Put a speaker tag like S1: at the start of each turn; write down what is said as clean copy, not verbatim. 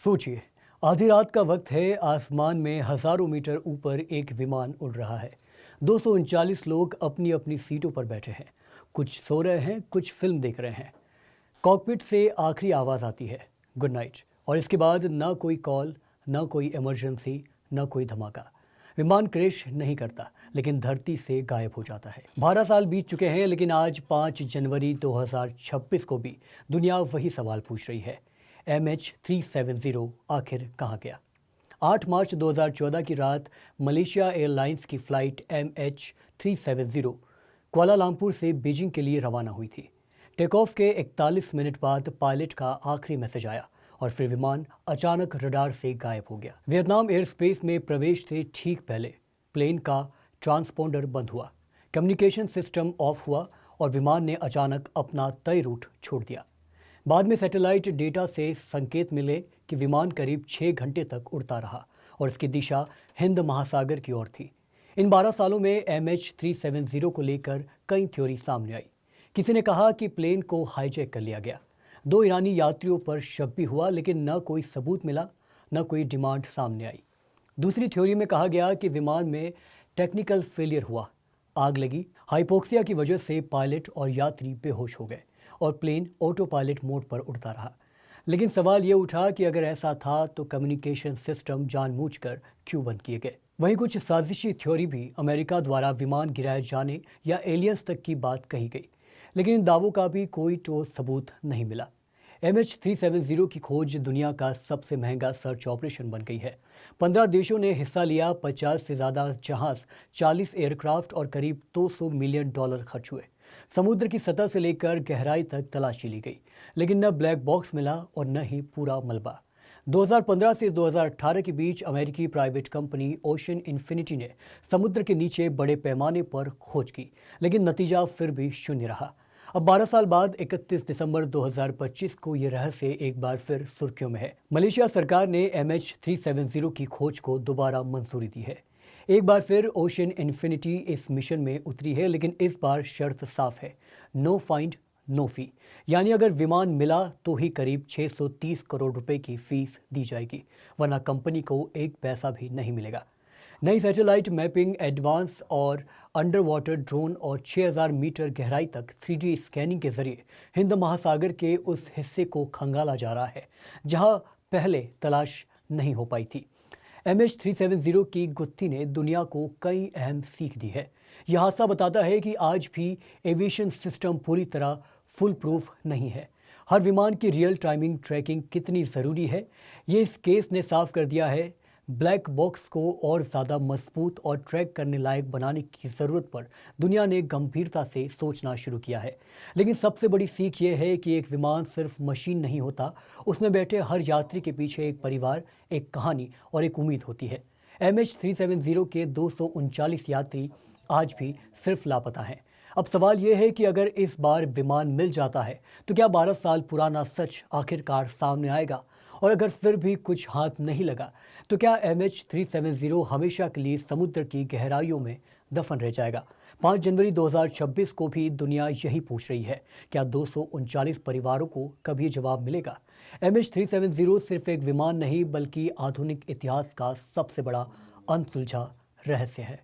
S1: सोचिए, आधी रात का वक्त है, आसमान में हजारों मीटर ऊपर एक विमान उड़ रहा है। 239 लोग अपनी अपनी सीटों पर बैठे हैं। कुछ सो रहे हैं, कुछ फिल्म देख रहे हैं। कॉकपिट से आखिरी आवाज़ आती है, गुड नाइट। और इसके बाद ना कोई कॉल, ना कोई इमरजेंसी, ना कोई धमाका। विमान क्रैश नहीं करता, लेकिन धरती से गायब हो जाता है। 12 साल बीत चुके हैं, लेकिन आज 5 जनवरी 2026 को भी दुनिया वही सवाल पूछ रही है, MH370 आखिर कहाँ गया? 8 मार्च 2014 की रात मलेशिया एयरलाइंस की फ़्लाइट MH370 कुआलालंपुर से बीजिंग के लिए रवाना हुई थी। टेक ऑफ के 41 मिनट बाद पायलट का आखिरी मैसेज आया और फिर विमान अचानक रडार से गायब हो गया। वियतनाम एयर स्पेस में प्रवेश से ठीक पहले प्लेन का ट्रांसपोंडर बंद हुआ, कम्युनिकेशन सिस्टम ऑफ हुआ और विमान ने अचानक अपना तय रूट छोड़ दिया। बाद में सैटेलाइट डेटा से संकेत मिले कि विमान करीब 6 घंटे तक उड़ता रहा और इसकी दिशा हिंद महासागर की ओर थी। इन 12 सालों में MH370 को लेकर कई थ्योरी सामने आई। किसी ने कहा कि प्लेन को हाईजैक कर लिया गया। 2 ईरानी यात्रियों पर शक भी हुआ, लेकिन न कोई सबूत मिला, न कोई डिमांड सामने आई। दूसरी थ्योरी में कहा गया कि विमान में टेक्निकल फेलियर हुआ, आग लगी, हाइपोक्सिया की वजह से पायलट और यात्री बेहोश हो गए और प्लेन ऑटो पायलट मोड पर उड़ता रहा। लेकिन सवाल ये उठा कि अगर ऐसा था तो कम्युनिकेशन सिस्टम जानबूझकर क्यों बंद किए गए? वहीं कुछ साजिशी थ्योरी भी अमेरिका द्वारा विमान गिराए जाने या एलियंस तक की बात कही गई, लेकिन इन दावों का भी कोई ठोस सबूत नहीं मिला। MH370 की खोज दुनिया का सबसे महंगा सर्च ऑपरेशन बन गई है। 15 देशों ने हिस्सा लिया, 50 से ज़्यादा जहाज, 40 एयरक्राफ्ट और करीब $200 मिलियन खर्च हुए। समुद्र की सतह से लेकर गहराई तक तलाशी ली गई, लेकिन न ब्लैक बॉक्स मिला और न ही पूरा मलबा। 2015 से 2018 के बीच अमेरिकी प्राइवेट कंपनी ओशन इन्फिनिटी ने समुद्र के नीचे बड़े पैमाने पर खोज की, लेकिन नतीजा फिर भी शून्य रहा। अब 12 साल बाद 31 दिसंबर 2025 को ये रहस्य एक बार फिर सुर्खियों में है। मलेशिया सरकार ने MH370 की खोज को दोबारा मंजूरी दी है। एक बार फिर ओशन इन्फिनिटी इस मिशन में उतरी है, लेकिन इस बार शर्त साफ है, नो फाइंड नो फी। यानी अगर विमान मिला तो ही करीब 630 करोड़ रुपए की फीस दी जाएगी, वरना कंपनी को एक पैसा भी नहीं मिलेगा। नई सैटेलाइट मैपिंग, एडवांस और अंडर वाटर ड्रोन और 6000 मीटर गहराई तक 3D स्कैनिंग के जरिए हिंद महासागर के उस हिस्से को खंगाला जा रहा है जहां पहले तलाश नहीं हो पाई थी। MH370 की गुत्थी ने दुनिया को कई अहम सीख दी है। यह हादसा बताता है कि आज भी एविएशन सिस्टम पूरी तरह फुल प्रूफ नहीं है। हर विमान की रियल टाइमिंग ट्रैकिंग कितनी ज़रूरी है, ये इस केस ने साफ कर दिया है। ब्लैक बॉक्स को और ज़्यादा मजबूत और ट्रैक करने लायक बनाने की ज़रूरत पर दुनिया ने गंभीरता से सोचना शुरू किया है। लेकिन सबसे बड़ी सीख ये है कि एक विमान सिर्फ मशीन नहीं होता, उसमें बैठे हर यात्री के पीछे एक परिवार, एक कहानी और एक उम्मीद होती है। MH370 के 239 यात्री आज भी सिर्फ लापता हैं। अब सवाल यह है कि अगर इस बार विमान मिल जाता है तो क्या 12 साल पुराना सच आखिरकार सामने आएगा? और अगर फिर भी कुछ हाथ नहीं लगा तो क्या MH370 हमेशा के लिए समुद्र की गहराइयों में दफन रह जाएगा? 5 जनवरी 2026 को भी दुनिया यही पूछ रही है, क्या 239 परिवारों को कभी जवाब मिलेगा? MH370 सिर्फ एक विमान नहीं, बल्कि आधुनिक इतिहास का सबसे बड़ा अनसुलझा रहस्य है।